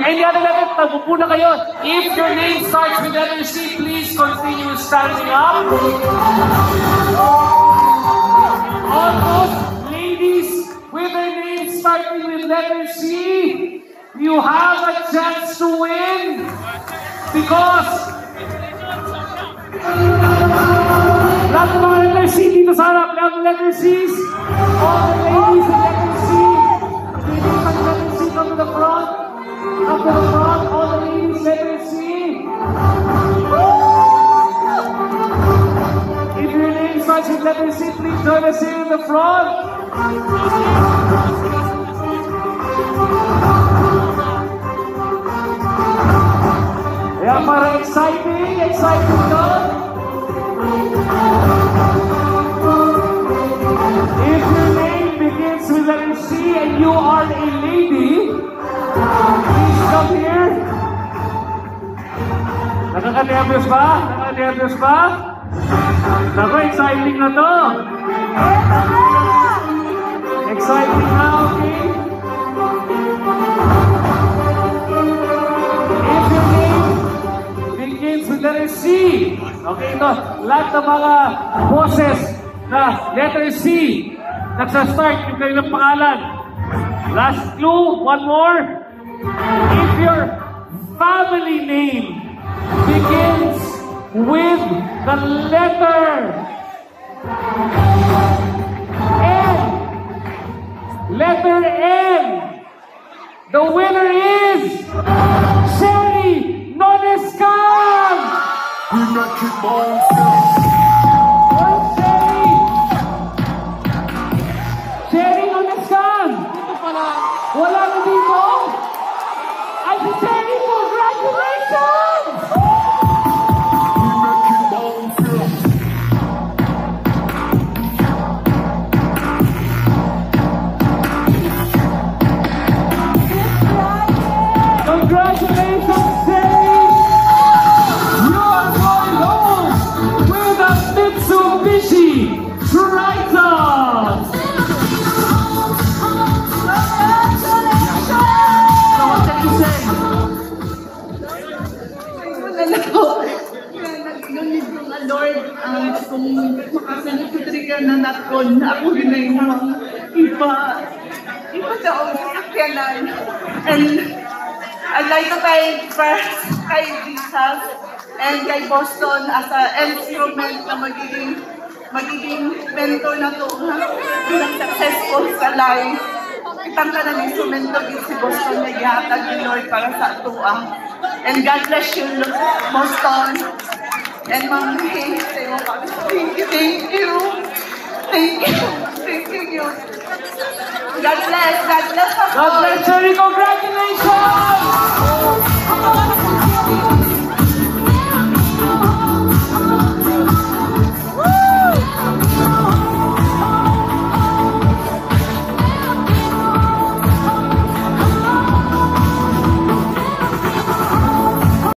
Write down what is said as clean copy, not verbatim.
Any other letter? Tagupo na kayo. If your name starts with letter C, please continue standing up. Almost, ladies, with their names starting with letter C, you have a chance to win. Because lahat ng mga letter C dito sa harap, lahat ng letter C's. All the ladies with letter C. Ladies with letter C, come to the front. Come to the front. All the ladies letter C. If your name starts with letter C, please join us here in the front. Yeah, para exciting ka. If your name begins with letter C and you are a lady, please come here. Nakaka-nervous ba? Nakaka-nervous ba? Naku, exciting na to. Exciting na, okay? If your name begins with letter C, okay, ito, lahat ng mga boses na letter C, nagsastart yung kanilang pangalan. Last clue, one more. If your family name begins with the letter N, letter N, the winner is Sherry Nonescan! We not keep on Sherry Nonescan! Wala na dito? Ay, si Sherry, congratulations! Congratulations, Sherry! You are going home with a Mitsubishi Triton! So what can you say? Nag-unit yung Lord, kung makasanap ko trigger na nakon, ako rin na yung mga iba daw sa sakyanan. And I'd like to thank first kay Jesus and kay Boston as an instrument na magiging mentor na to na successful sa life. Itang ka ng instrumento din si Boston na ihatag ni Lord para sa atua. And God bless you, Boston. And Ma'am May, thank you. Thank you. God bless. God bless, Sherry. Congratulations!